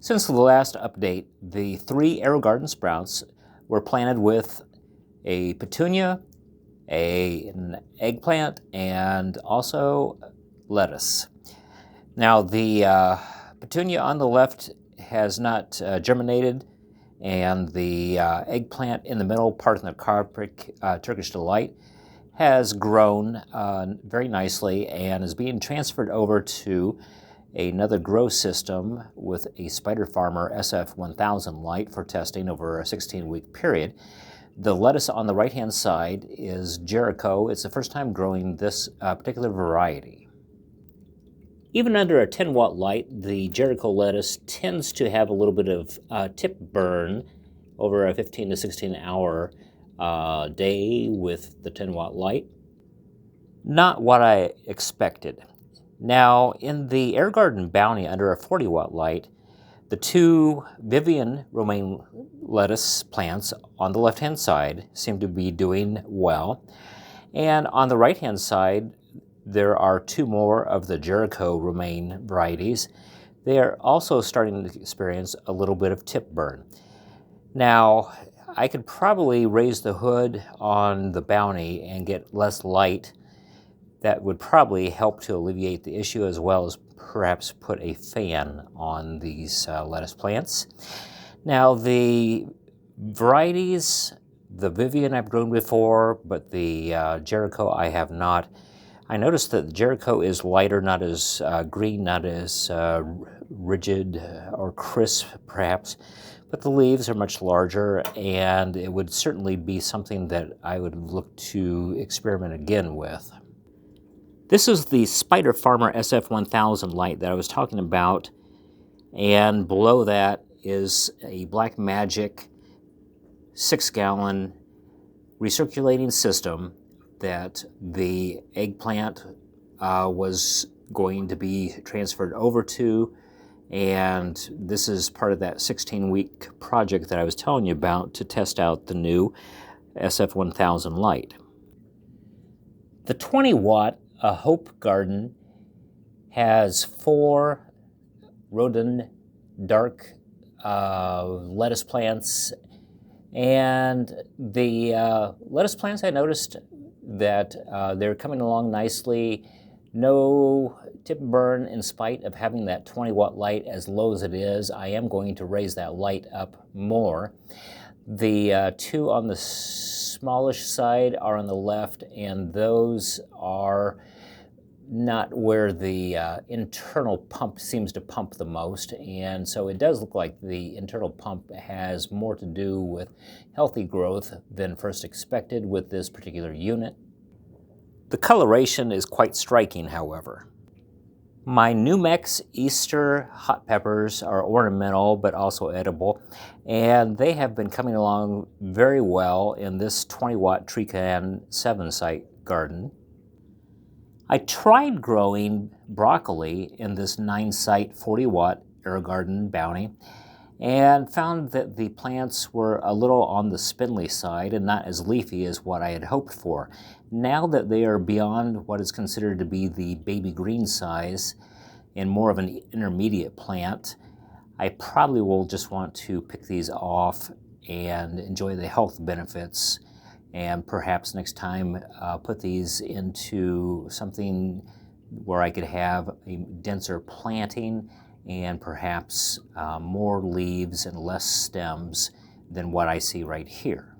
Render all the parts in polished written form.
Since the last update, the 3 AeroGarden Sprouts were planted with a petunia, an eggplant, and also lettuce. Now the petunia on the left has not germinated, and the eggplant in the middle, part of the Carpic Turkish Delight, has grown very nicely and is being transferred over to another grow system with a Spider Farmer SF1000 light for testing over a 16-week period. The lettuce on the right-hand side is Jericho. It's the first time growing this particular variety. Even under a 10-watt light, the Jericho lettuce tends to have a little bit of tip burn over a 15 to 16 hour day with the 10-watt light. Not what I expected. Now, in the AeroGarden Bounty under a 40-watt light, the 2 Vivosun romaine lettuce plants on the left-hand side seem to be doing well. And on the right-hand side, there are 2 more of the Jericho romaine varieties. They are also starting to experience a little bit of tip burn. Now, I could probably raise the hood on the Bounty and get less light. That would probably help to alleviate the issue, as well as perhaps put a fan on these lettuce plants. Now, the varieties, the Vivosun I've grown before, but the Jericho I have not. I noticed that the Jericho is lighter, not as green, not as rigid or crisp perhaps, but the leaves are much larger, and it would certainly be something that I would look to experiment again with. This is the Spider Farmer SF1000 light that I was talking about, and below that is a Black Magic 6-gallon recirculating system that the eggplant was going to be transferred over to, and this is part of that 16-week project that I was telling you about to test out the new SF1000 light. The 20-watt Hope Garden has 4 rhododendron dark lettuce plants, and the lettuce plants, I noticed that they're coming along nicely. No tip burn in spite of having that 20-watt light as low as it is. I am going to raise that light up more. The 2 on the smallish side are on the left, and those are not where the internal pump seems to pump the most, and so it does look like the internal pump has more to do with healthy growth than first expected with this particular unit. The coloration is quite striking, however. My Numex Easter hot peppers are ornamental but also edible, and they have been coming along very well in this 20-watt Trican 7-site garden. I tried growing broccoli in this 9-site 40-watt AeroGarden Bounty and found that the plants were a little on the spindly side and not as leafy as what I had hoped for. Now that they are beyond what is considered to be the baby green size and more of an intermediate plant, I probably will just want to pick these off and enjoy the health benefits, and perhaps next time put these into something where I could have a denser planting and perhaps more leaves and less stems than what I see right here.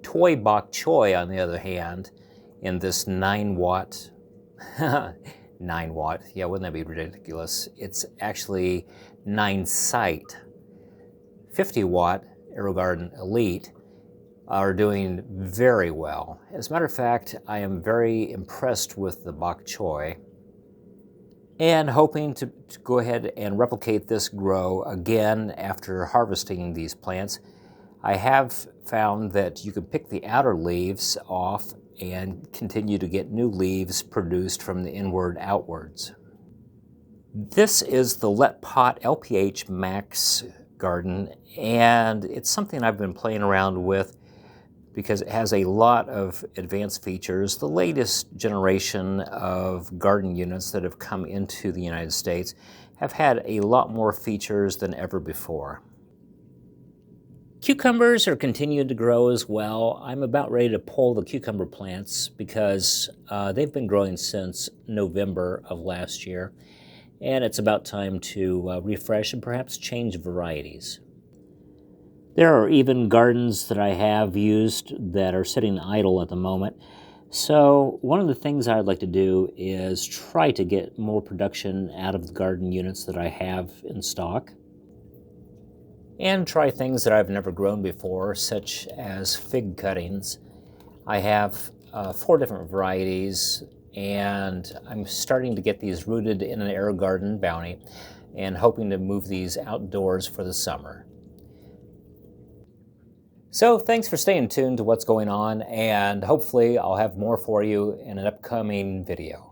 Toy bok choy, on the other hand, in this 9-watt, 9-watt, yeah, wouldn't that be ridiculous? It's actually 9-site, 50-watt AeroGarden Elite, are doing very well. As a matter of fact, I am very impressed with the bok choy and hoping to go ahead and replicate this grow again after harvesting these plants. I have found that you can pick the outer leaves off and continue to get new leaves produced from the inward outwards. This is the Let Pot LPH Max garden, and it's something I've been playing around with because it has a lot of advanced features. The latest generation of garden units that have come into the United States have had a lot more features than ever before. Cucumbers are continuing to grow as well. I'm about ready to pull the cucumber plants because they've been growing since November of last year, and it's about time to refresh and perhaps change varieties. There are even gardens that I have used that are sitting idle at the moment. So one of the things I'd like to do is try to get more production out of the garden units that I have in stock, and try things that I've never grown before, such as fig cuttings. I have 4 different varieties, and I'm starting to get these rooted in an AeroGarden Bounty and hoping to move these outdoors for the summer. So thanks for staying tuned to what's going on, and hopefully I'll have more for you in an upcoming video.